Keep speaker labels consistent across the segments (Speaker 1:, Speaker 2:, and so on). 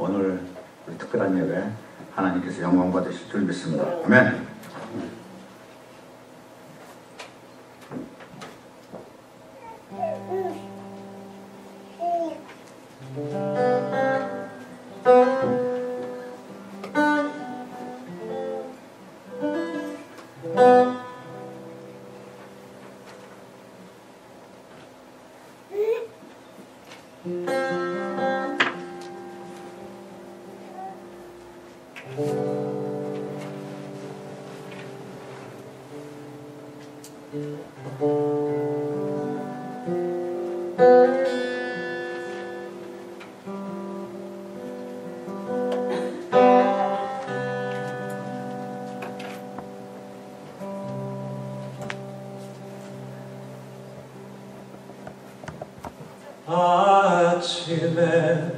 Speaker 1: 오늘 우리 특별한 예배 하나님께서 영광 받으실 줄 믿습니다. 아멘.
Speaker 2: 아침에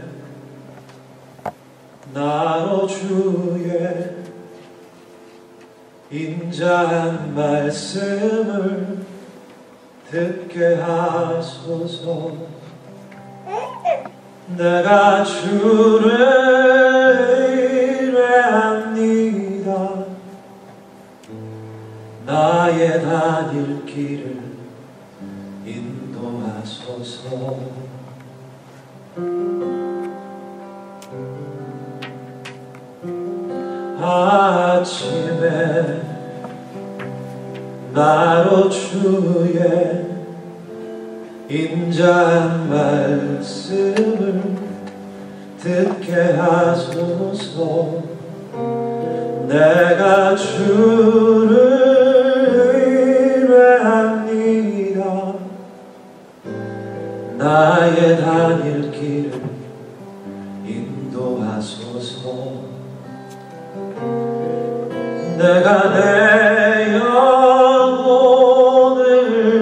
Speaker 2: 나로 주의 인자한 말씀을 듣게 하소서. 내가 주를 의뢰합니다. 나의 다닐 길을 인도하소서. 아침에 나로 주의 인자한 말씀을 듣게 하소서. 내가 주를 의뢰합니다. 나의 다닐 길을 인도하소서. 내가 내 영혼을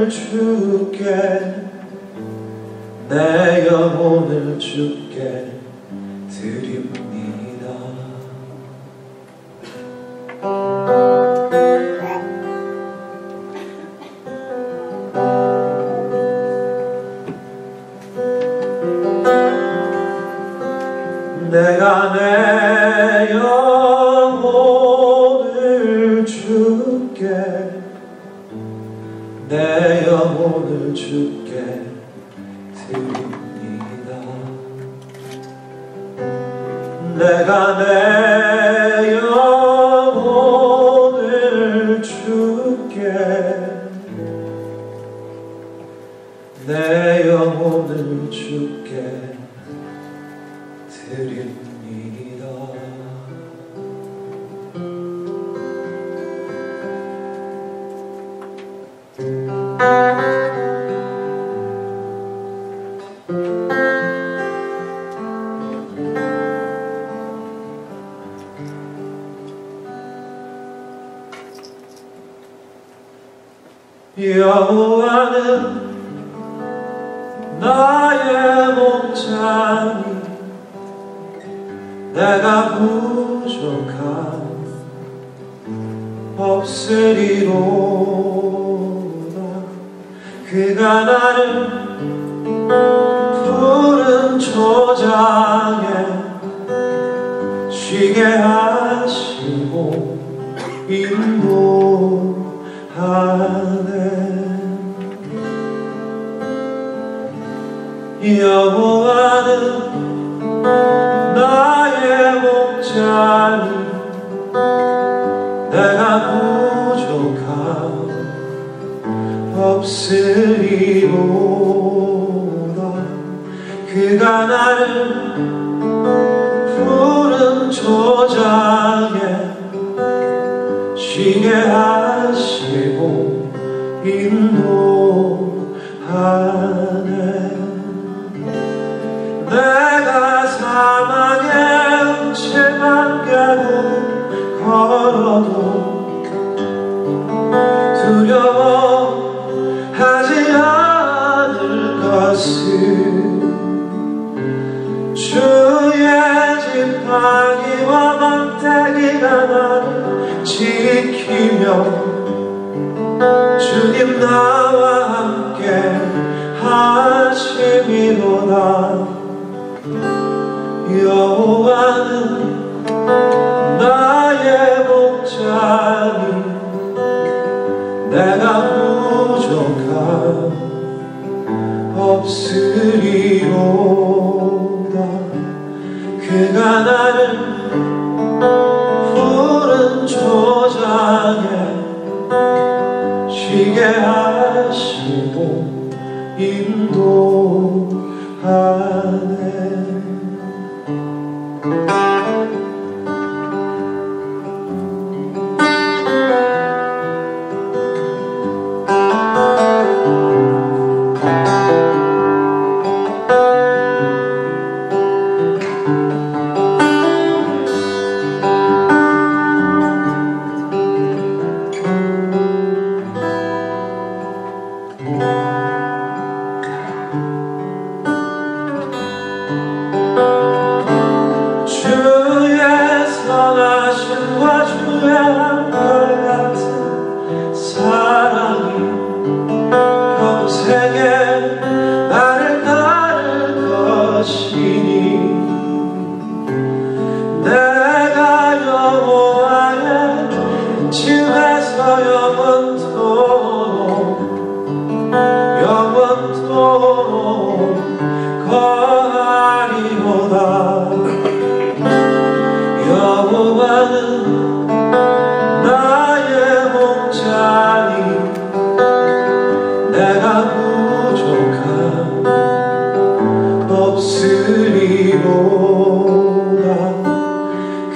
Speaker 2: 주께 내 영혼을 주께 드립니다. 내가 내 영혼을 주께 내 영혼을 주께 드립니다. 내가 내 영혼을 주께 내 영혼을 주께 드립니다. 여호와는 나의 목자니 내가 부족함 없으리로다. 그가 나를 푸른 초장에 쉬게 하시고 인도하네. 여호와는 나의 목자니 내가 부족함 없으리로다. 그가 나를 푸른 초장에 쉬게 하시고 인도하네. 내가 사망의 음침한 길을 걸어도 두려워하지 않을 것을 주의 지팡이와 망태기가 나를 지키며 주님 나와 함께 하심이로다. 여호와 없으리로다. 그가 나를 푸른 초장에 쉬게 하시고 인도하네.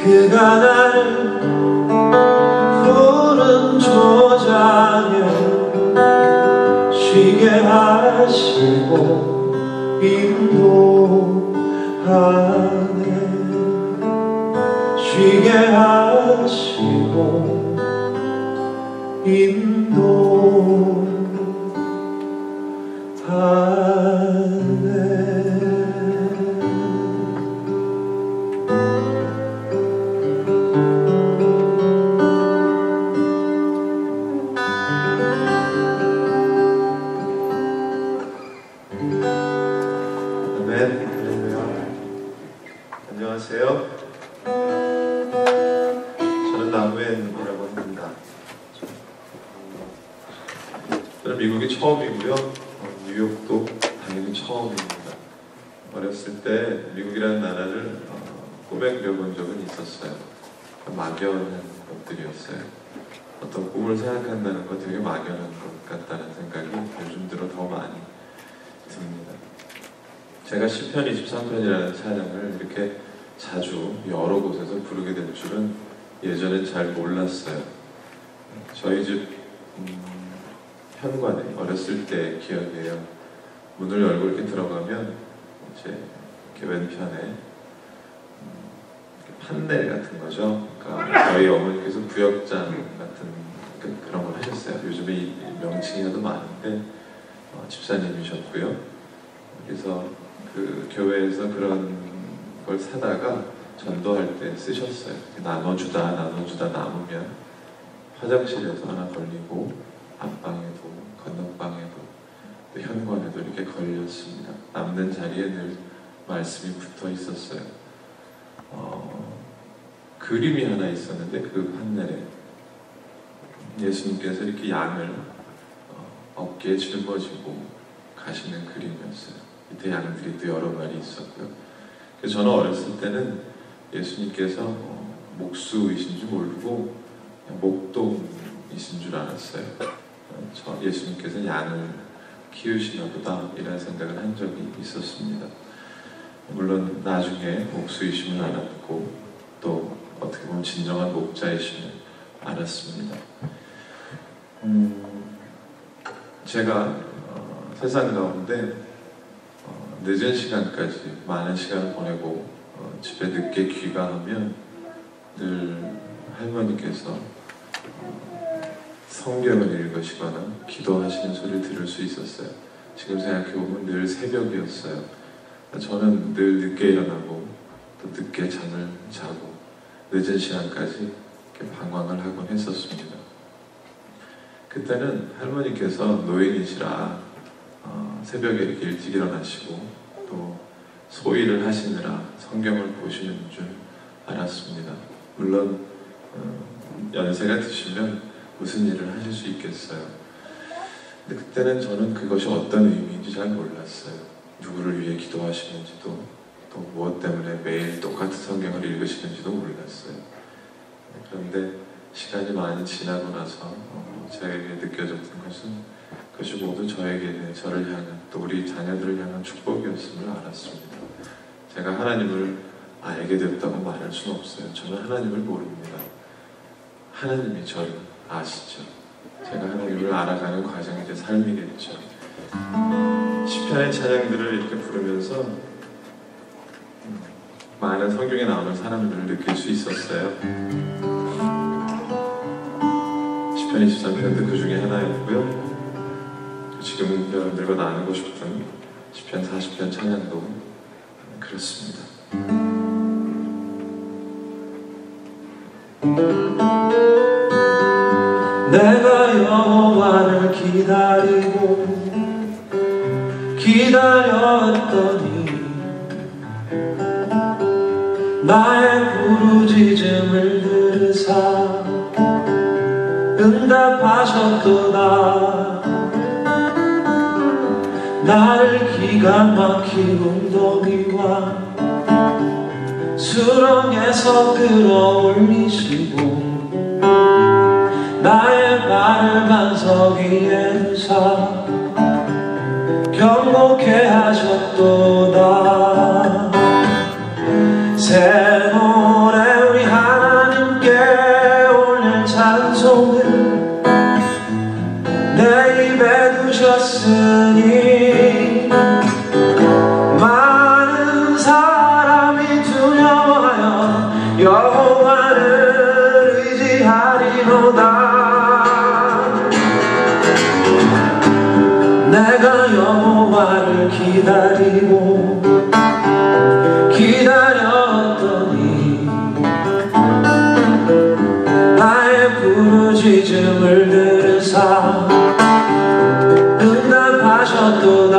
Speaker 2: 그가 나를 푸른 초장에 쉬게 하시고 인도하네. 쉬게 하시고 인도하네.
Speaker 3: 안녕하세요. 저는 나무엔이라고 합니다. 저는 미국이 처음이고요. 뉴욕도 당연히 처음입니다. 어렸을 때 미국이라는 나라를 꿈에 그려본 적은 있었어요. 막연한 것들이었어요. 어떤 꿈을 생각한다는 거 되게 막연한 것 같다는 생각이 요즘 들어 더 많이 듭니다. 제가 시편 23편이라는 찬양을 이렇게 자주 여러 곳에서 부르게 될 줄은 예전엔 잘 몰랐어요. 저희 집 현관에 어렸을 때 기억이에요. 문을 열고 이렇게 들어가면 이제 이렇게 왼편에 판넬 같은 거죠. 그러니까 저희 어머니께서 구역장 같은 그런 걸 하셨어요. 요즘에 이 명칭이 더 많은데 집사님이셨고요. 그래서 그 교회에서 그런 걸 사다가 전도할 때 쓰셨어요. 나눠주다 남으면 화장실에서 하나 걸리고 안방에도 건너방에도 또 현관에도 이렇게 걸렸습니다. 남는 자리에 늘 말씀이 붙어 있었어요. 그림이 하나 있었는데 그 판넬에 예수님께서 이렇게 양을 어깨에 짊어지고 가시는 그림이었어요. 밑에 양들이 또 여러 마리 있었고요. 그래서 저는 어렸을 때는 예수님께서 목수이신 줄 모르고 목동이신 줄 알았어요. 예수님께서 양을 키우시나 보다 이런 생각을 한 적이 있었습니다. 물론 나중에 목수이심을 알았고 또 어떻게 보면 진정한 목자이심을 알았습니다. 제가 세상 가운데 늦은 시간까지 많은 시간을 보내고 집에 늦게 귀가하면 늘 할머니께서 성경을 읽으시거나 기도하시는 소리를 들을 수 있었어요. 지금 생각해보면 늘 새벽이었어요. 저는 늘 늦게 일어나고 또 늦게 잠을 자고 늦은 시간까지 이렇게 방황을 하곤 했었습니다. 그때는 할머니께서 노인이시라 새벽에 이렇게 일찍 일어나시고 또 소일을 하시느라 성경을 보시는 줄 알았습니다. 물론 연세가 드시면 무슨 일을 하실 수 있겠어요. 근데 그때는 저는 그것이 어떤 의미인지 잘 몰랐어요. 누구를 위해 기도하시는지도, 또 무엇 때문에 매일 똑같은 성경을 읽으시는지도 몰랐어요. 그런데 시간이 많이 지나고 나서 제게 느껴졌던 것은 그것이 모두 저에게, 저를 향한, 또 우리 자녀들을 향한 축복이었음을 알았습니다. 제가 하나님을 알게 됐다고 말할 수는 없어요. 저는 하나님을 모릅니다. 하나님이 저를 아시죠. 제가 하나님을 알아가는 과정이 제 삶이겠죠. 시편의 찬양들을 이렇게 부르면서 많은 성경에 나오는 사람들을 느낄 수 있었어요. 시편 23편도 그 중에 하나였고요. 지금 여러분들과 나누고 싶은 시편 40편 찬양도 그렇습니다.
Speaker 2: 내가 여호와를 기다렸더니 나의 부르짖음을 들으사 응답하셨도다. 나를 기가 막힌 웅덩이와 수렁에서 끌어올리시고 나의 발을 반석 위에 두사 경고케 하셨도다. 새 노래 우리 하나님께 올릴 찬송을 내 입에 두셨으니 많은 사람이 두려워하여 여호와를 의지하리로다. 내가 여호와를 기다렸더니 나의 부르짖음을 들으사 응답하셨도다.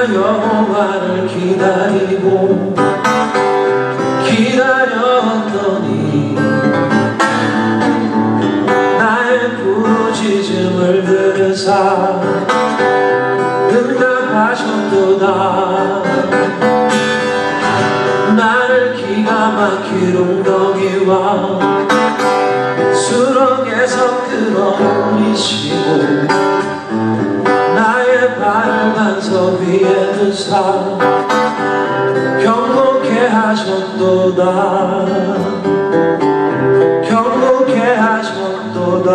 Speaker 2: 여호와를 기다렸더니 나의 부르짖음을 들으사 응답하셨도다. 나를 기가 막힌 웅덩이와 수렁에서 끌어올리시고 나의 발을 반석 위에 두사 경고케 하셨도다. 경고케 하셨도다.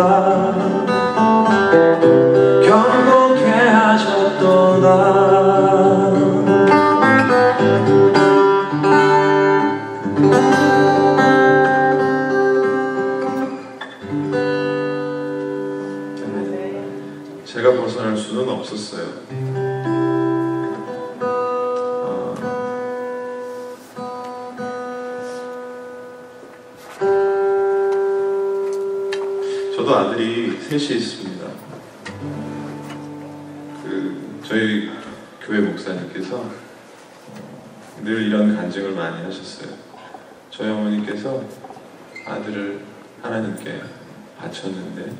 Speaker 2: 경고케 하셨도다.
Speaker 3: 제가 벗어날 수는 없었어요. 저도 아들이 셋이 있습니다. 저희 교회 목사님께서 늘 이런 간증을 많이 하셨어요. 저희 어머니께서 아들을 하나님께 바쳤는데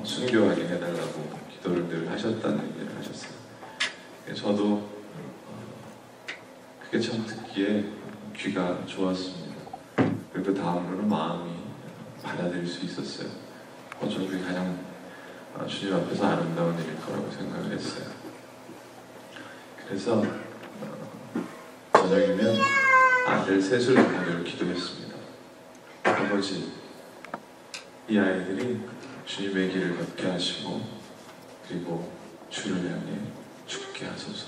Speaker 3: 순교하게 해달라고 기도를 늘 하셨다는 얘기를 하셨어요. 저도 그게 참 듣기에 귀가 좋았습니다. 그리고 다음으로는 마음이 받아들일 수 있었어요. 저는 그게 가장 주님 앞에서 아름다운 일일 거라고 생각을 했어요. 그래서 저녁이면 아들 셋을 가지고 기도했습니다. 아버지, 이 아이들이 주님의 길을 걷게 하시고 그리고 주를 향해 죽게 하소서.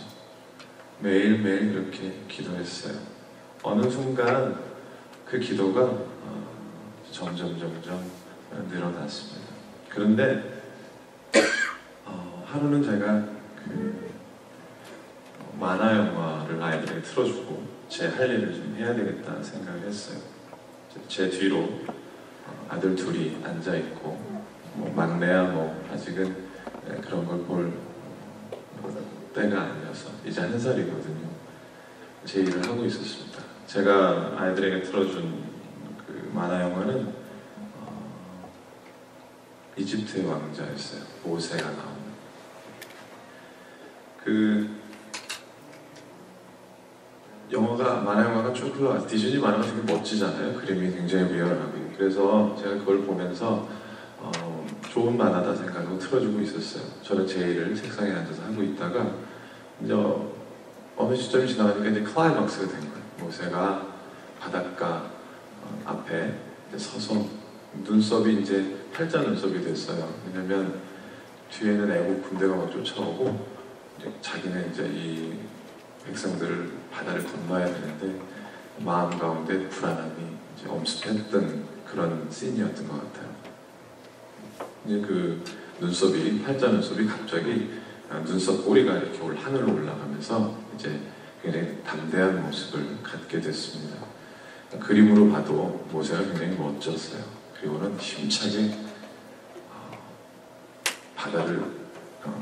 Speaker 3: 매일매일 그렇게 기도했어요. 어느 순간 그 기도가 점점 늘어났습니다. 그런데 하루는 제가 그 만화 영화를 아이들에게 틀어주고 제 할 일을 좀 해야 되겠다 생각을 했어요. 제 뒤로 아들 둘이 앉아 있고 뭐 막내야 뭐 아직은 그런 걸 볼 때가 아니어서 이제 1살이거든요. 제 일을 하고 있었습니다. 제가 아이들에게 틀어준 그 만화 영화는 이집트의 왕자였어요. 모세가 나오는. 그 만화 영화가 쭉 흘러가서 디즈니 만화가 되게 멋지잖아요. 그림이 굉장히 리얼하고. 그래서 제가 그걸 보면서 좋은 만화다 생각하고 틀어주고 있었어요. 저는 제 일을 책상에 앉아서 하고 있다가 이제 어느 시점이 지나가니까 이제 클라이막스가 된 거예요. 모세가 바닷가 앞에 이제 서서 눈썹이 이제 팔자 눈썹이 됐어요. 왜냐면 뒤에는 애국 군대가 막 쫓아오고 이제 자기는 이제 이 백성들을 바다를 건너야 되는데 마음 가운데 불안함이 이제 엄습했던 그런 씬이었던 것 같아요. 이제 그 눈썹이 팔자 눈썹이 갑자기 눈썹 꼬리가 이렇게 하늘로 올라가면서 이제 굉장히 담대한 모습을 갖게 됐습니다. 그림으로 봐도 모세가 굉장히 멋졌어요. 그리고는 힘차게 바다를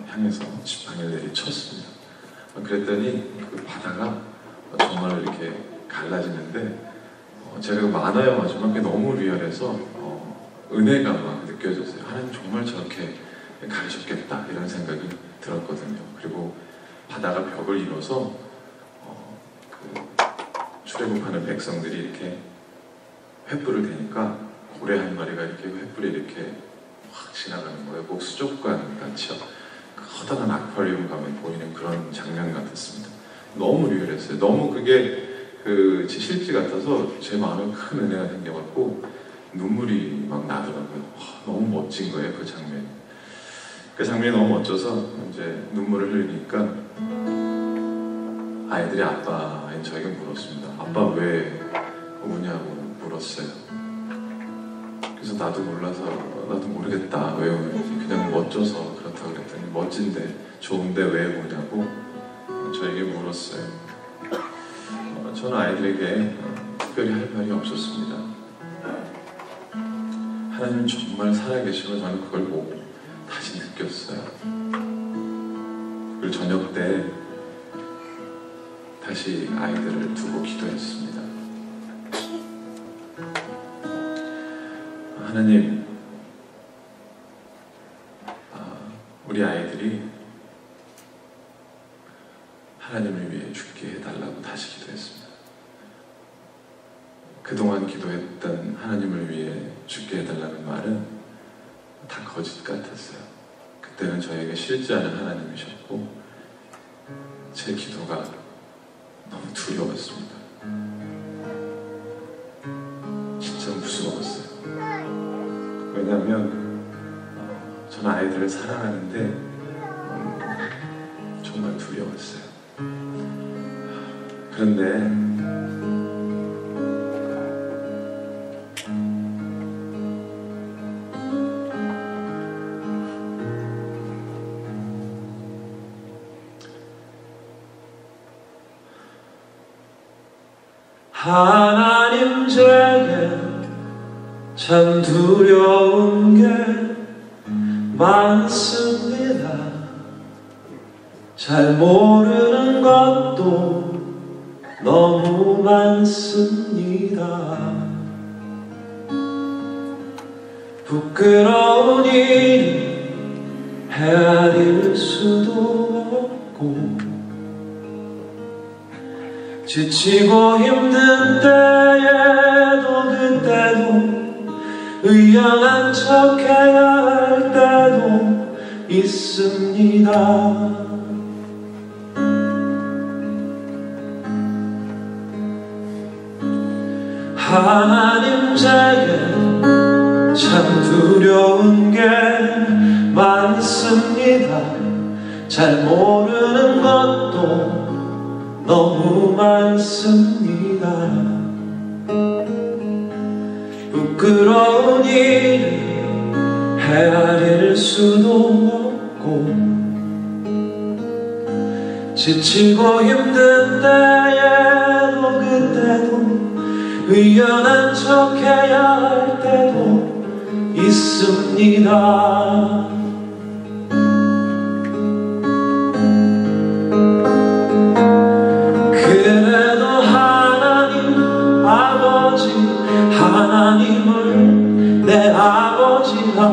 Speaker 3: 향해서 지팡이를 내리쳤습니다. 그랬더니 그 바다가 정말 이렇게 갈라지는데 제가 그 만화 영화지만 그게 너무 리얼해서 은혜가 막 느껴졌어요. 하나님 정말 저렇게 가르쳤겠다 이런 생각이 들었거든요. 그리고 바다가 벽을 이뤄서 그 출애굽하는 백성들이 이렇게 횃불을 대니까 고래 한 마리가 이렇게 횃불에 이렇게 확 지나가는 거예요. 꼭 수족관 같이요. 커다란 아쿠아리움 가면 보이는 그런 장면 같았습니다. 너무 리얼했어요. 너무 그게 그 실제 같아서 제 마음에 큰 은혜가 생겨갖고 눈물이 막 나더라고요. 너무 멋진 거예요, 그 장면이. 그 장면이 너무 멋져서 이제 눈물을 흘리니까 아이들이 아빠인 저에게 물었습니다. 아빠 왜 우냐고 물었어요. 그래서 나도 몰라서 나도 모르겠다 왜 우는지 그냥 멋져서 그렇다고 그랬더니 멋진데 좋은데 왜 우냐고 저에게 물었어요. 저는 아이들에게 특별히 할 말이 없었습니다. 하나님 정말 살아계시고 저는 그걸 보고 다시 느꼈어요. 그리고 저녁 때 다시 아이들을 두고 기도했습니다. 하나님, 우리 아이들이 하나님을 위해 죽게 해달라고 다시 기도했습니다. 그동안 기도했던 하나님을 위해 죽게 해달라는 말은 다 거짓 같았어요. 그때는 저에게 실제하는 하나님이셨고 제 기도가 너무 두려웠습니다. 진짜 무서웠어요. 왜냐하면 저는 아이들을 사랑하는데 정말 두려웠어요. 그런데
Speaker 2: 하나님 제게 참 두려운 게 많습니다. 잘 모르는 것도 너무 많습니다. 부끄러운 일이 헤아릴 수도 없고 지치고 힘든 때에도 그때도 의연한 척 해야 할 때도 있습니다. 하나님 제게 참 두려운 게 많습니다. 잘 모르는 것도 너무 많습니다. 부끄러운 일을 헤아릴 수도 없고 지치고 힘든 때에도 그때도 의연한 척 해야 할 때도 있습니다. 그래도 하나님 아버지 하나님을 내 아버지라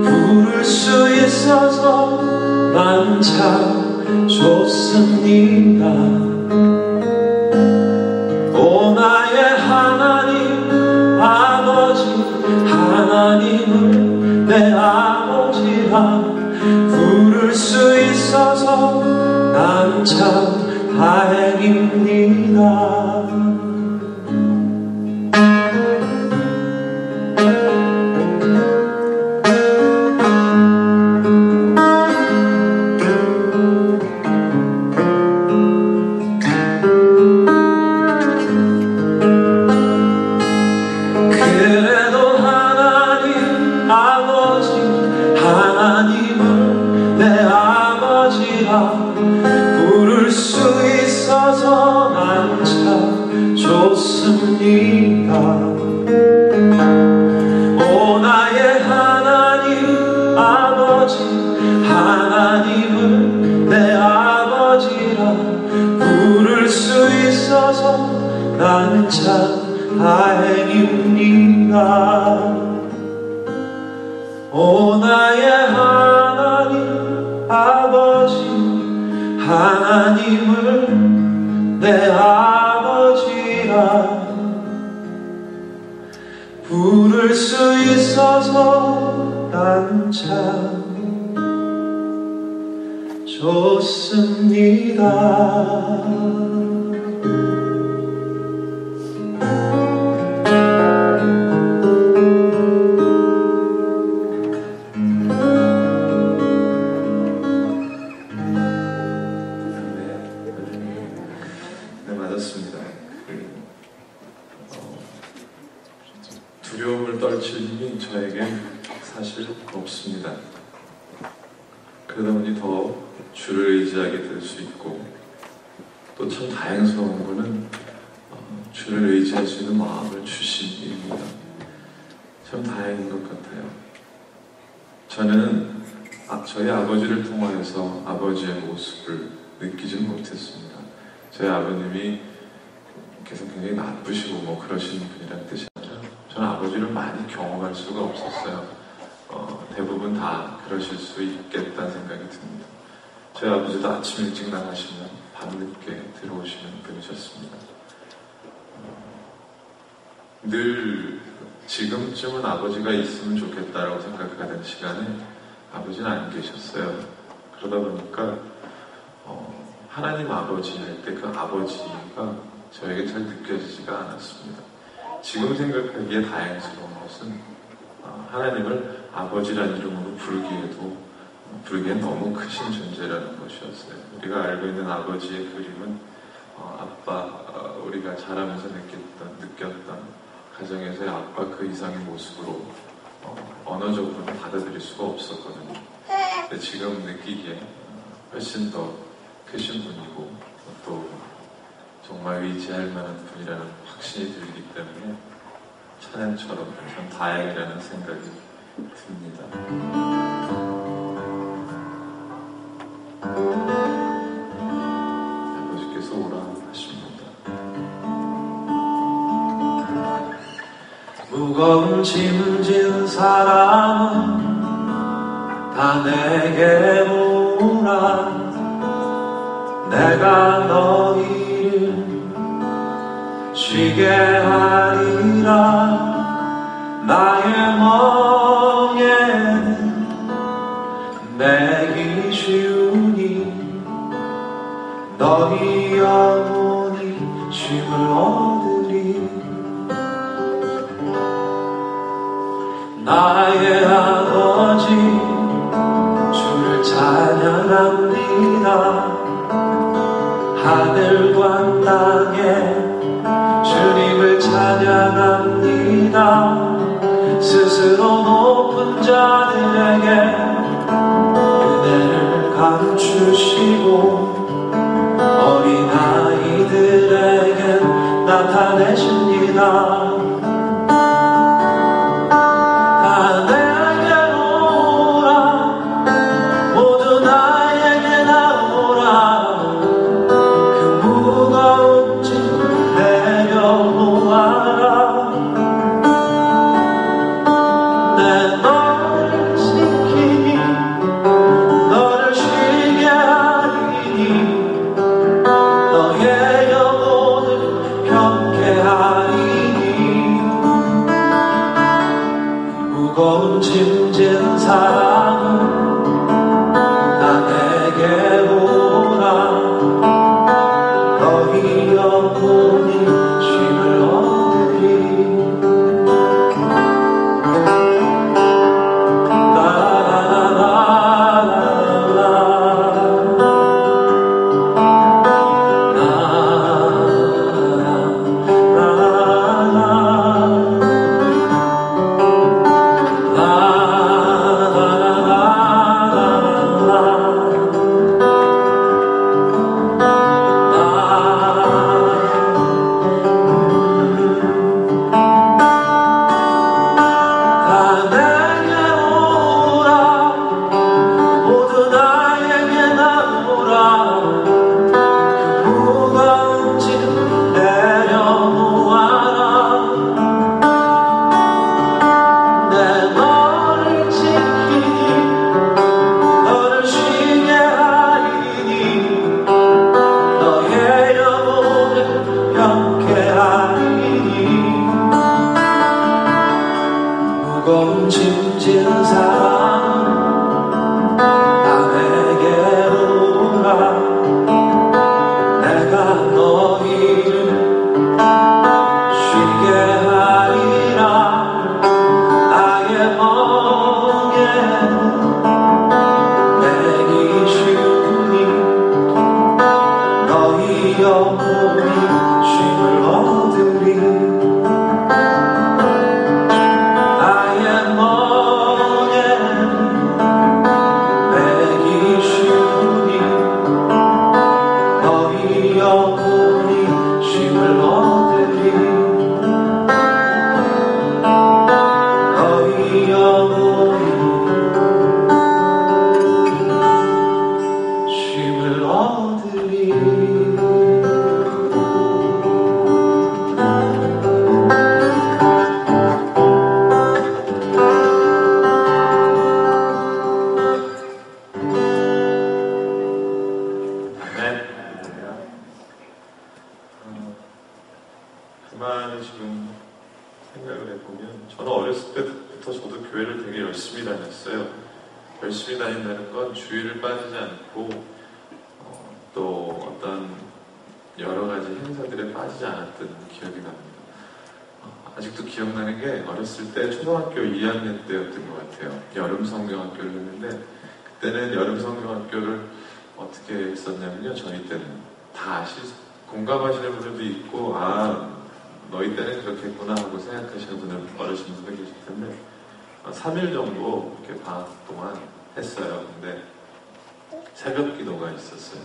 Speaker 2: 부를 수 있어서 난 참 좋습니다. 오 나의 하나님 아버지 하나님을 내 아버지라 부를 수 있어서 난 참 다행입니다. 부를 수 있어서 난 참 좋습니다. 오 나의 하나님 아버지 하나님을 내 아버지라 부를 수 있어서 난 참 다행입니다. 오 나의 하나님 아버지 하나님을 내 아버지라 부를 수 있어서 난 참 좋습니다.
Speaker 3: 두려움을 떨칠 힘이 저에겐 사실 없습니다. 그러다 보니 더 주를 의지하게 될 수 있고 또 참 다행스러운 거는 주를 의지할 수 있는 마음을 주신 일입니다. 참 다행인 것 같아요. 저는 저희 아버지를 통하여서 아버지의 모습을 느끼지는 못했습니다. 저희 아버님이 계속 굉장히 나쁘시고 뭐 그러시는 분이란 뜻이 아니라 저는 아버지를 많이 경험할 수가 없었어요. 대부분 다 그러실 수 있겠다는 생각이 듭니다. 저희 아버지도 아침 일찍 나가시면 밤늦게 들어오시는 분이셨습니다. 늘 지금쯤은 아버지가 있으면 좋겠다라고 생각하던 시간에 아버지는 안 계셨어요. 그러다 보니까 하나님 아버지 할 때 그 아버지가 저에게 잘 느껴지지가 않았습니다. 지금 생각하기에 다행스러운 것은 하나님을 아버지라는 이름으로 부르기엔 너무 크신 존재라는 것이었어요. 우리가 알고 있는 아버지의 그림은 우리가 자라면서 느꼈던 가정에서의 아빠 그 이상의 모습으로 언어적으로는 받아들일 수가 없었거든요. 근데 지금 느끼기에 훨씬 더 크신 분이고 또 정말 의지할 만한 분이라는 확신이 들기 때문에 찬양처럼 참 다행이라는 생각이 듭니다. 아버지께서 오라 하십니다.
Speaker 2: 무거운 짐 진 사람은 다 내게 오라. 내가 너희를 쉬게 하리라. 나의 멍에는 매기 쉬우니 너희 영혼이 쉼을 얻으리. 나의 아버지 주를 찬양합니다. 하늘과 땅에 주님을 찬양합니다. 스스로 높은 자들에게 은혜를 감추시고 어린아이들에겐 나타내십니다. 무거운 짐진 사랑은 다 내게 오라. 너희 영혼이 쉼을 얻으리. 무거운 짐진 사랑은 다 내게 오라. 내가 너희를 쉬게 하리라. 나의 멍에는 매기 쉬우니 너희 영혼이 쉼을 얻으리.
Speaker 3: 가만히 지금 생각을 해보면 저는 어렸을 때부터 저도 교회를 되게 열심히 다녔어요. 열심히 다닌다는 건 주일을 빠지지 않고 또 어떤 여러 가지 행사들에 빠지지 않았던 기억이 납니다. 아직도 기억나는 게 어렸을 때 초등학교 2학년 때였던 것 같아요. 여름 성경학교를 했는데 그때는 여름 성경학교를 어떻게 했었냐면요. 저희 때는 다 공감하시는 분들도 있고 너희 때는 그렇게 했구나 하고 생각하시는 분들 어르신분들 계실 텐데 3일 정도 이렇게 방학 동안 했어요. 근데 새벽 기도가 있었어요.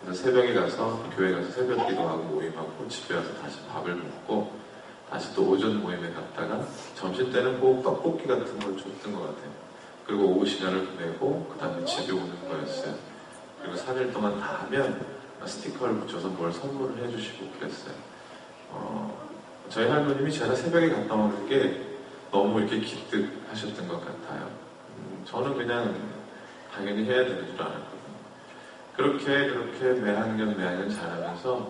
Speaker 3: 그래서 새벽에 가서 교회 가서 새벽 기도하고 모임하고 집에 와서 다시 밥을 먹고 다시 또 오전 모임에 갔다가 점심 때는 꼭 떡볶이 같은 걸 줬던 것 같아요. 그리고 오후 시간을 보내고 그 다음에 집에 오는 거였어요. 그리고 3일 동안 다 하면 스티커를 붙여서 뭘 선물을 해주시고 그랬어요. 저희 할머님이 제가 새벽에 갔다 오는 게 너무 이렇게 기특하셨던 것 같아요. 저는 그냥 당연히 해야 되는 줄 알았거든요. 그렇게 매학년 자라면서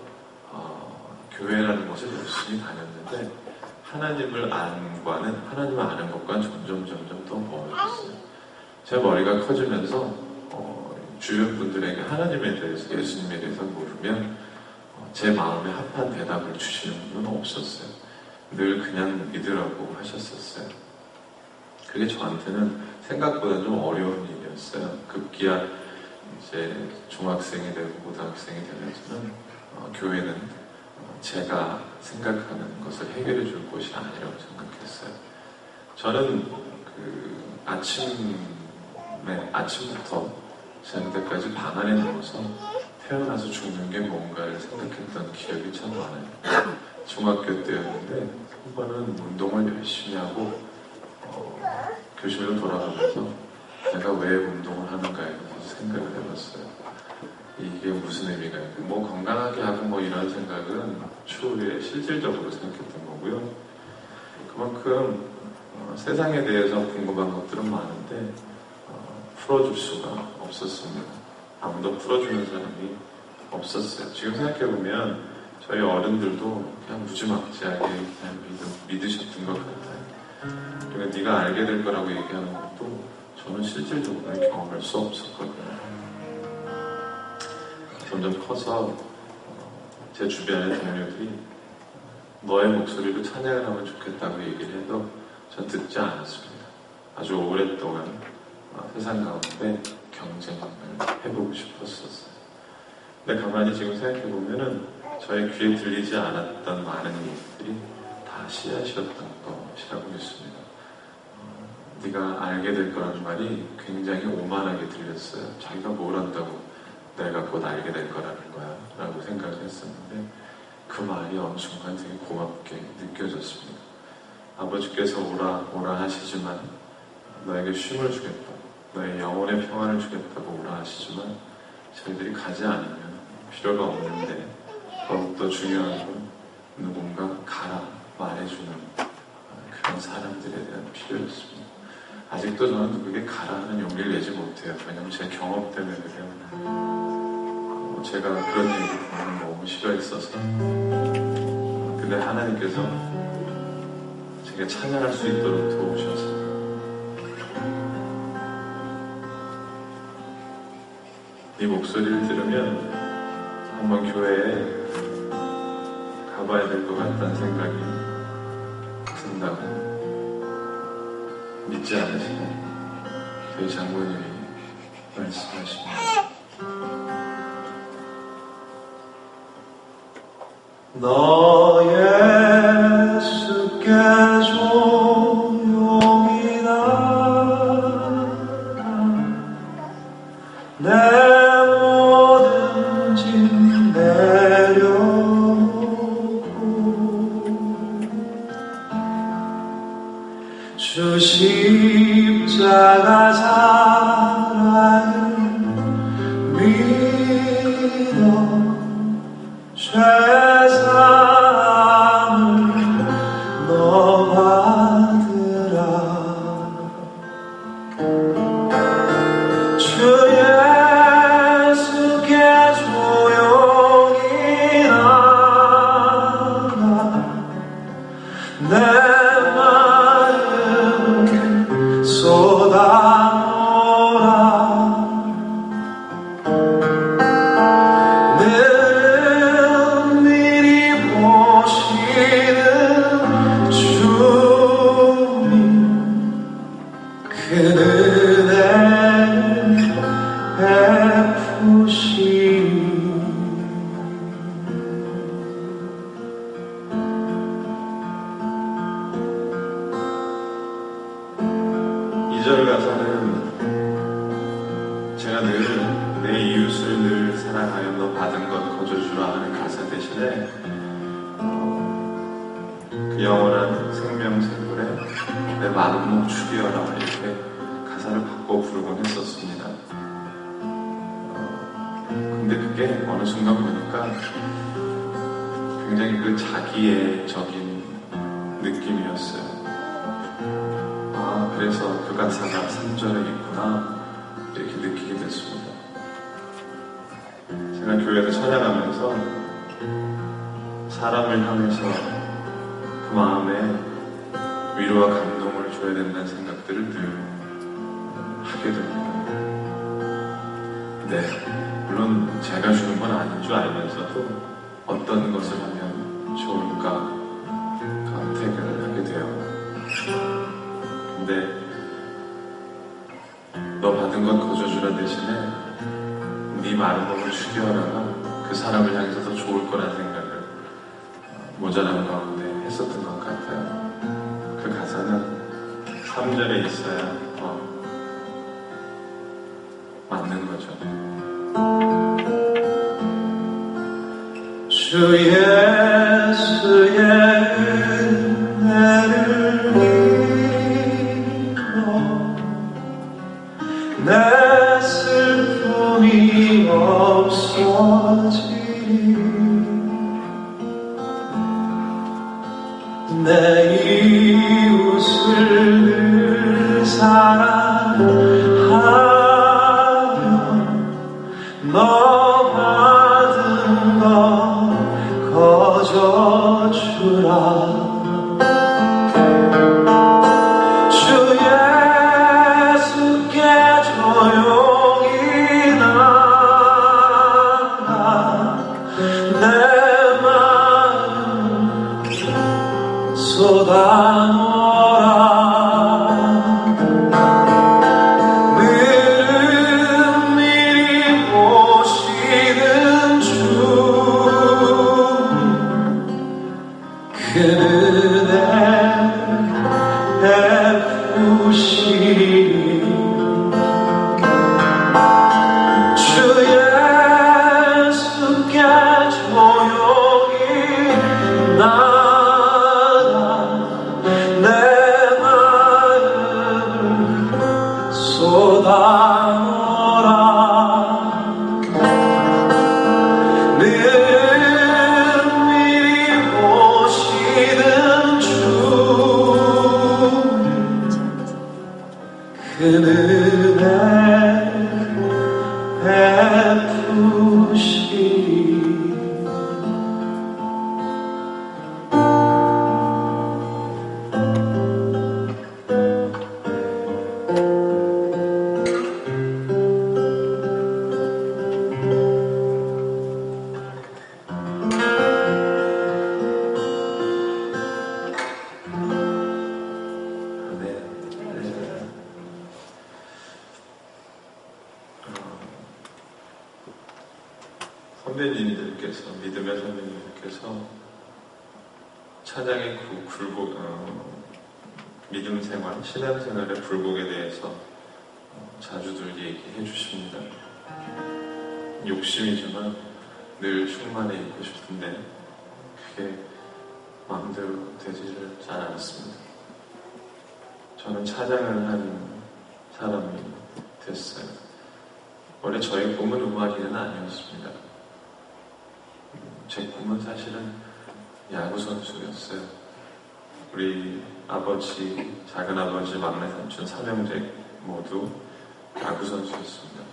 Speaker 3: 교회라는 것을 열심히 다녔는데 하나님을 아는 것과는 점점 더 멀어졌어요. 제 머리가 커지면서 주변 분들에게 하나님에 대해서, 예수님에 대해서 물으면 제 마음에 합한 대답을 주시는 분은 없었어요. 늘 그냥 믿으라고 하셨었어요. 그게 저한테는 생각보다 좀 어려운 일이었어요. 급기야 이제 중학생이 되고 고등학생이 되면서는 교회는 제가 생각하는 것을 해결해 줄 곳이 아니라고 생각했어요. 저는 아침부터 저녁 때까지 방 안에 누워서 태어나서 죽는 게 뭔가를 생각했던 기억이 참 많아요. 중학교 때였는데 한 번은 운동을 열심히 하고 교실로 돌아가면서 내가 왜 운동을 하는가에 대해서 생각을 해봤어요. 이게 무슨 의미가 있고 뭐 건강하게 하고 뭐 이런 생각은 추후에 실질적으로 생각했던 거고요. 그만큼 세상에 대해서 궁금한 것들은 많은데 풀어줄 수가 없었습니다. 아무도 풀어주는 사람이 없었어요. 지금 생각해보면 저희 어른들도 그냥 무지막지하게 그냥 믿으셨던 것 같아요. 그리고 네가 알게 될 거라고 얘기하는 것도 저는 실질적으로 경험할 수 없었거든요. 점점 커서 제 주변의 동료들이 너의 목소리로 찬양을 하면 좋겠다고 얘기를 해도 전 듣지 않았습니다. 아주 오랫동안 세상 가운데 경쟁을 해보고 싶었었어요. 근데 가만히 지금 생각해보면은 저의 귀에 들리지 않았던 많은 얘기들이 다 씨앗이었던 것이라고 믿습니다. 네가 알게 될 거라는 말이 굉장히 오만하게 들렸어요. 자기가 뭘 안다고 내가 곧 알게 될 거라는 거야 라고 생각을 했었는데 그 말이 어느 순간 되게 고맙게 느껴졌습니다. 아버지께서 오라 하시지만 너에게 쉼을 주겠다, 너의 영혼의 평안을 주겠다고 오라 하시지만 저희들이 가지 않으면 필요가 없는데 더욱더 중요한 건 누군가 가라 말해주는 그런 사람들에 대한 필요였습니다. 아직도 저는 그게 가라 하는 용기를 내지 못해요. 왜냐면 제 경험 때문에 그래요. 제가 그런 얘기 듣는 거 너무 싫어했어서. 근데 하나님께서 제가 찬양할 수 있도록 도우셔서 이 목소리를 들으면 한번 교회에 가봐야 될 것 같다는 생각이 든다고 믿지 않으시나요? 저희 장모님이 말씀하십니다.
Speaker 2: 너 예수께 조용히 나가 내 모든 짐 내려놓고 주 십자가 사랑을 믿어 죄사함을 너 받으라. 주 예수께 조용히 나가 내 마음 쏟아놓으라.
Speaker 3: 자기애적인 느낌이었어요. 그래서 그 가사가 3절에 있구나 이렇게 느끼게 됐습니다. 제가 교회에서 찬양하면서 사람을 향해서 그 마음에 위로와 감동을 줘야 된다는 생각들을 늘 하게 됩니다. 네, 물론 제가 주는 건 아닌 줄 알면서도 어떤 것을 하면 좋을까 선택을 하게 돼요. 근데 모든 것 거저주라 대신에 네 마른 몸을 죽여라가 그 사람을 향해서 더 좋을 거라는 생각을 모자란 가운데 했었던 것 같아요. 그 가사는 3절에 있어야 맞는 거죠.
Speaker 2: 주 예수의 은혜를 믿고 내 슬픔이 없어지리 내 이웃을 늘 사랑하며 너 받은 것 거저주라 주 예수께 조용히 나가 내 마음 쏟아놓아
Speaker 3: 선배님들께서, 믿음의 선배님들께서 찬양의 믿음 생활, 신앙 생활의 굴곡에 대해서 자주들 얘기해 주십니다. 욕심이지만 늘 충만해 있고 싶은데 그게 마음대로 되지를 잘 않았습니다. 저는 찬양을 하는 사람이 됐어요. 원래 저의 꿈은 음악인은 아니었습니다. 제 꿈은 사실은 야구 선수였어요. 우리 아버지, 작은 아버지, 막내 삼촌, 삼형제 모두 야구 선수였습니다.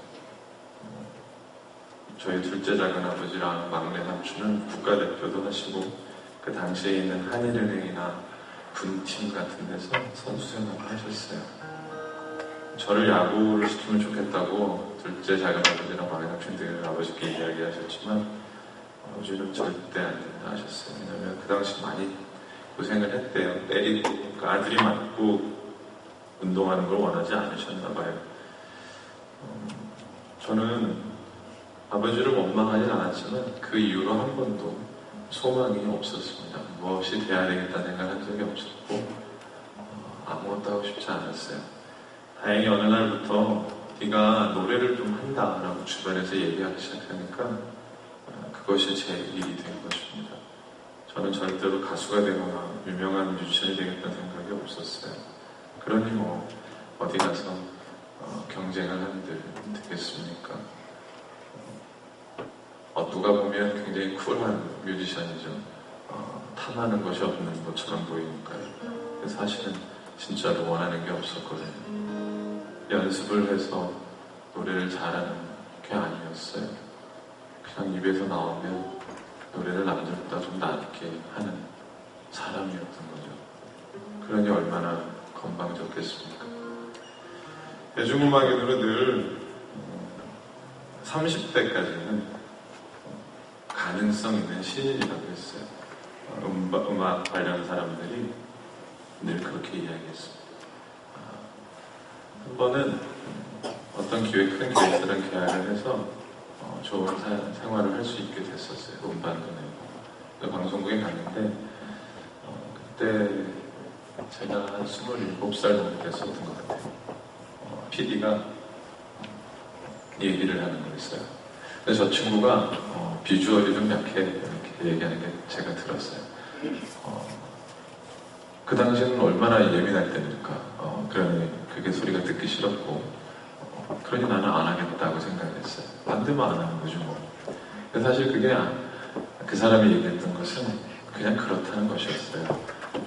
Speaker 3: 저희 둘째 작은 아버지랑 막내 삼촌은 국가대표도 하시고 그 당시에 있는 한일은행이나 군팀 같은 데서 선수 생활을 하셨어요. 저를 야구를 시키면 좋겠다고 둘째 작은 아버지랑 막내 삼촌들 아버지께 이야기하셨지만 아버지는 절대 안 된다 하셨어요. 왜냐면 그 당시 많이 고생을 했대요. 때리고 그 아들이 맞고 운동하는 걸 원하지 않으셨나 봐요. 저는 아버지를 원망하진 않았지만 그 이후로 한 번도 소망이 없었습니다. 무엇이 돼야 되겠다는 생각한 적이 없었고 아무것도 하고 싶지 않았어요. 다행히 어느 날부터 네가 노래를 좀 한다라고 주변에서 얘기하기 시작하니까 그것이 제 일이 된 것입니다. 저는 절대로 가수가 되거나 유명한 뮤지션이 되겠다는 생각이 없었어요. 그러니 뭐 어디 가서 경쟁을 하는데 되겠습니까? 누가 보면 굉장히 쿨한 뮤지션이죠. 탐하는 것이 없는 것처럼 보이니까요. 그래서 사실은 진짜로 원하는 게 없었거든요. 연습을 해서 노래를 잘하는 게 아니었어요. 그냥 입에서 나오면 노래를 남들보다 좀 낮게 하는 사람이었던 거죠. 그러니 얼마나 건방졌겠습니까? 대중음악인으로 늘 30대까지는 가능성 있는 신인이라고 했어요. 음악 관련 사람들이 늘 그렇게 이야기했습니다. 한 번은 어떤 어떤 큰 기획사랑 계약을 해서 좋은 생활을 할 수 있게 됐었어요. 음반도 내고. 방송국에 갔는데 그때 제가 한 27살 정도 됐었던 것 같아요. PD가 얘기를 하는 거 있어요. 그래서 저 친구가 비주얼이 좀 약해 이렇게 얘기하는 게 제가 들었어요. 그 당시에는 얼마나 예민할 때입니까? 그러니 그게 소리가 듣기 싫었고 그러니 나는 안 하겠다고 생각했어요. 안 되면 안 하는 거죠 뭐. 근데 사실 그게 그 사람이 얘기했던 것은 그냥 그렇다는 것이었어요.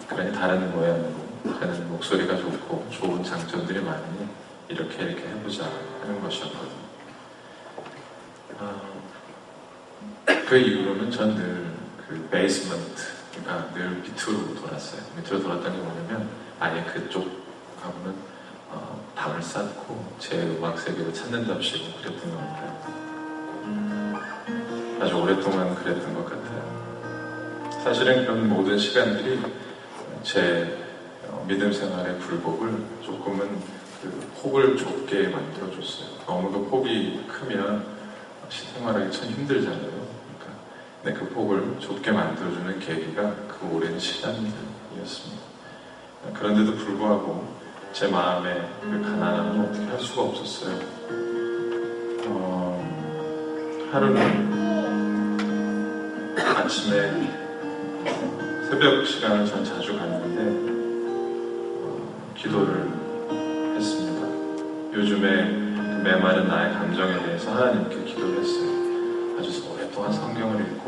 Speaker 3: 그러니 다른 모양으로 다른 목소리가 좋고 좋은 장점들이 많으니 이렇게 해보자 하는 것이었거든요. 그 이후로는 전 늘 그 베이스먼트, 그러니까 늘 밑으로 돌았어요. 밑으로 돌았던 게 뭐냐면 아예 그쪽하고는 담을 쌓고 제 음악 세계를 찾는답시고 그랬던 것 같아요. 아주 오랫동안 그랬던 것 같아요. 사실은 그런 모든 시간들이 제 믿음 생활의 굴곡을 조금은 그 폭을 좁게 만들어줬어요. 너무 그 폭이 크면 신생활하기 참 힘들잖아요. 그러니까 그 폭을 좁게 만들어주는 계기가 그 오랜 시간들이었습니다. 그런데도 불구하고 제 마음에 그 가난함은 어떻게 할 수가 없었어요. 하루는 아침에 새벽 시간을 전 자주 갔는데 기도를 했습니다. 요즘에 그 메마른 나의 감정에 대해서 하나님께 기도를 했어요. 아주 오랫동안 성경을 읽고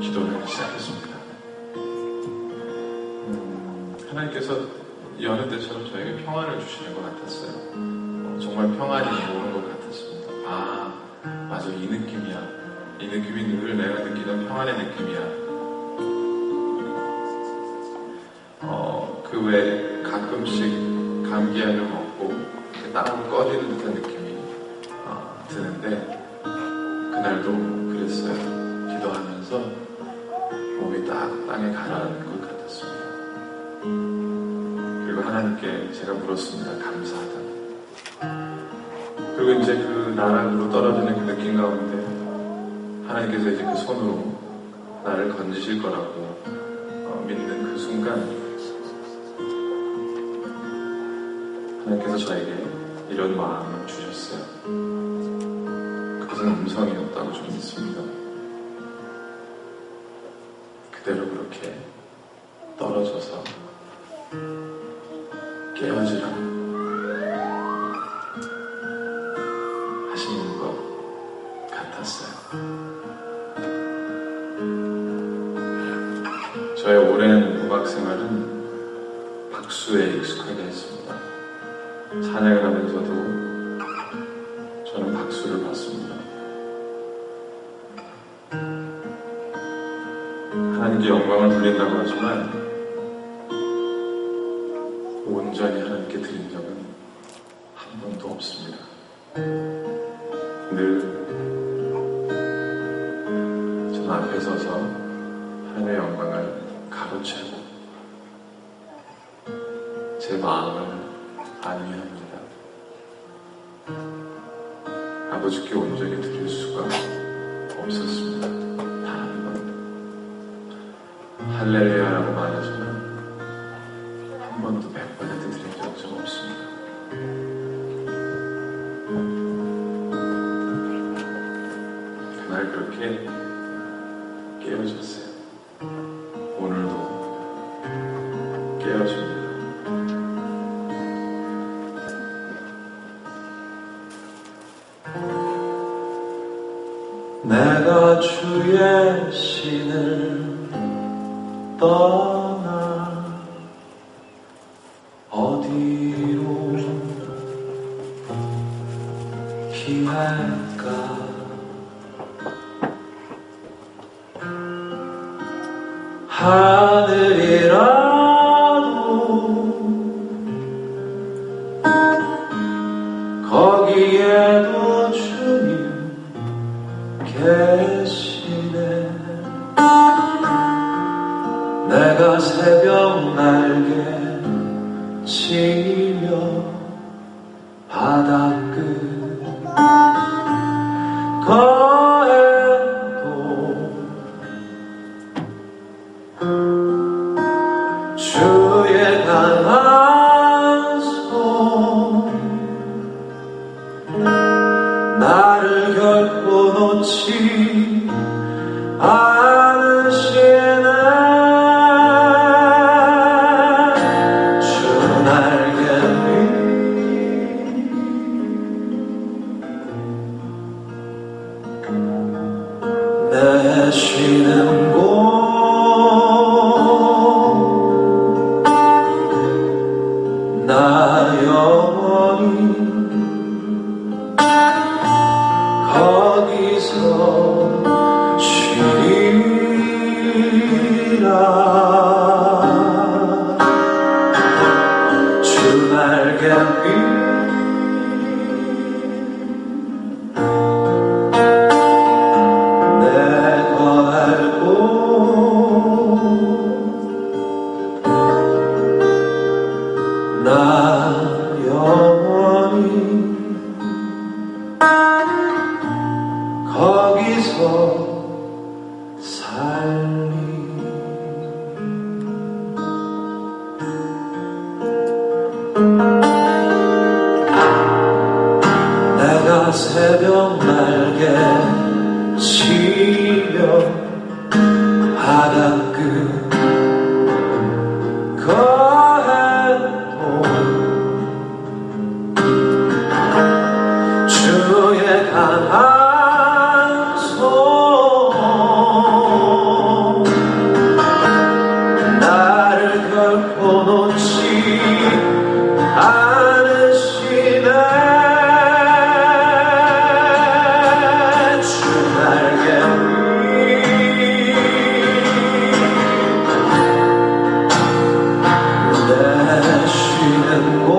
Speaker 3: 기도를 하기 시작했습니다. 하나님께서 여느 때처럼 저에게 평안을 주시는 것 같았어요. 정말 평안이 오는 것 같았습니다. 맞아, 이 느낌이야. 이 느낌이 늘 내가 느끼던 평안의 느낌이야. 그 외에 가끔씩 감기약을 먹고 땀을 꺼지는 듯한 느낌이 드는데 그날도 그랬어요. 기도하면서 몸이 딱 땅에 가라앉는 것 같았습니다. 그리고 하나님께 제가 물었습니다. 감사하다. 그리고 이제 그 나락으로 떨어지는 그 느낌 가운데 하나님께서 이제 그 손으로 나를 건지실 거라고 믿는 그 순간 하나님께서 저에게 이런 마음을 주셨어요. 그것은 음성이었다고 좀 믿습니다. 그대로 그렇게 떨어져서 깨어지라 하시는 것 같았어요. 저의 오랜 음악 생활은 박수에 익숙하게 했습니다. 찬양을 하면서도 저는 박수를 받습니다. 하나님께 영광을 돌린다고 하지만 온전히 하나님께 드린 적은 한 번도 없습니다. 늘 전 앞에 서서 하나님의 영광을 가로채고 제 마음을 안위합니다. 아버지께 온전히 드릴 수가 없었습니다. 단 한 번도. 할렐루야라고 말하지만 한 번도 100% 드린 적 없습니다. 그날 그렇게 깨어졌어요. 오늘도 깨어집니다.
Speaker 2: 내가 주의 신을 떠나 어디로 피할까? 하늘이라도 거기에도 주님 계시네. 내가 새벽 날개 치며 바다 주의 강한 손 나를 결코 놓지 않으시네. 주 날개 내 쉬는 곳 나 영원히 거기서 쉬리라. 주 날개 위 내 거할 곳 나 영원히 거기서 살리. 내가 새벽 날개 치며 바닷끝 주의 강한 손 나를 결코 놓지 않으시네. 주 날개 내 쉬는 곳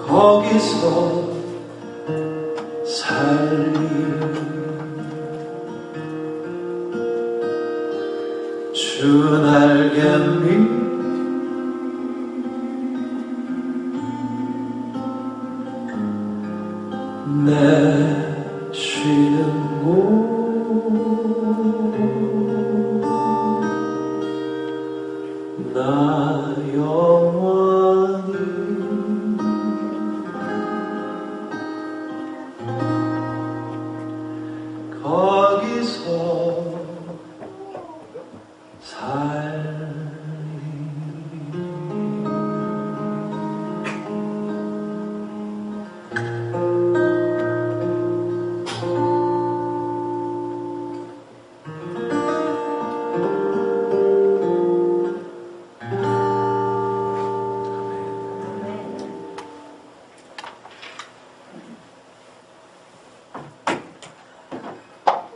Speaker 2: 거기서 살리. 주 날개 밑 내 쉬는 곳 나 영원히 거기서 살리.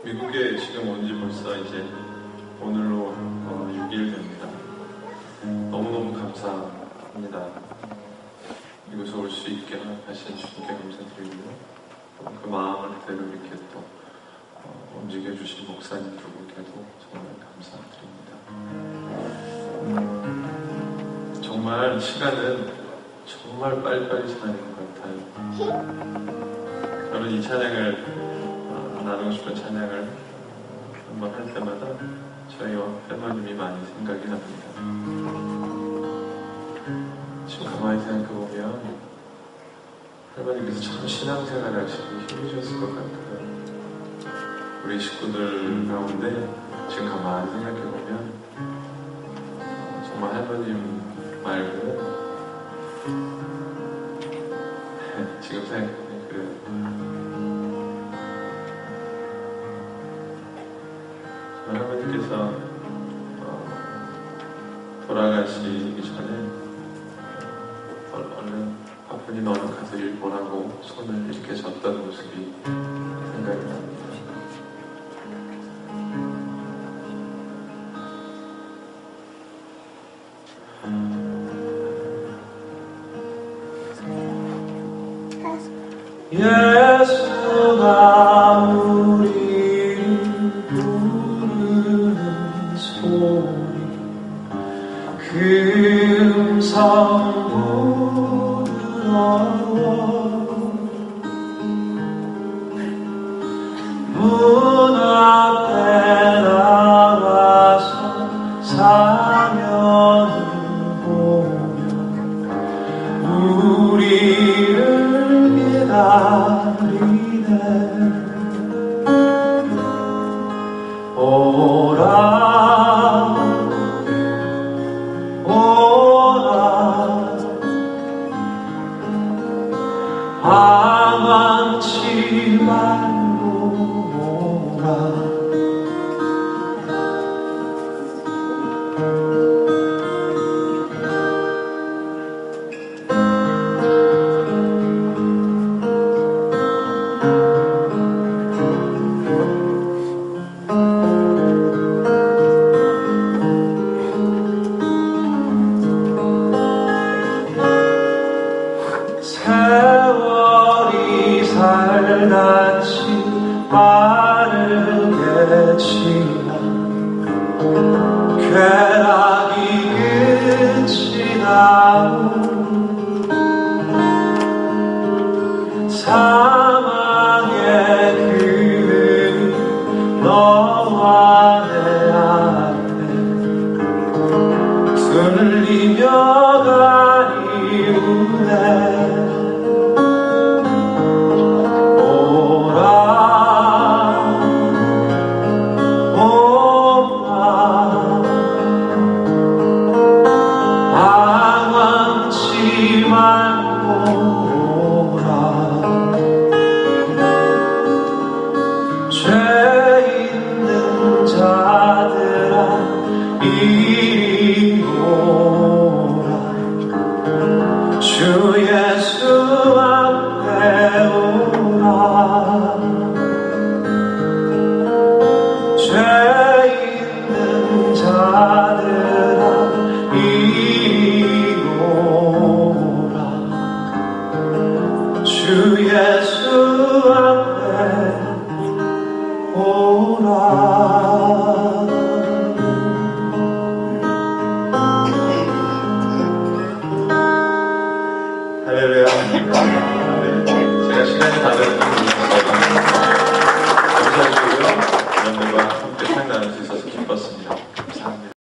Speaker 3: 미국에 지금 온 지 벌써 이제 오늘로 6일 됩니다. 너무너무 감사합니다. 이곳에 올 수 있게 하신 주님께 감사드리고요. 그 마음을 그대로 이렇게 또 움직여주신 목사님 두 분께도 정말 감사드립니다. 정말 시간은 정말 빨리빨리 지나는 것 같아요. 여러분 이 찬양을 나누고 싶은 찬양을 한번 할 때마다 저희와 할머님이 많이 생각이 납니다. 지금 가만히 생각해보면 할머니께서 참 신앙생활을 하시기 힘드셨을 것 같아요. 우리 식구들 가운데 지금 가만히 생각해보면 정말 할머님 말고 지금 생각해보면 할아버지께서 돌아가시기 전에 얼른 아버님 너는 가서 일 보라고 손을 이렇게 줬던 모습이 생각이 납니다.
Speaker 2: 예수가 우리를 부르는 소리 금성 부드러워 문 앞에 나가서 사면을 보며 우리를 기다리네. 오라 오라 방황치 말고 오라. 세월이 살같이 빠르게 지나 쾌락이 끝이 나고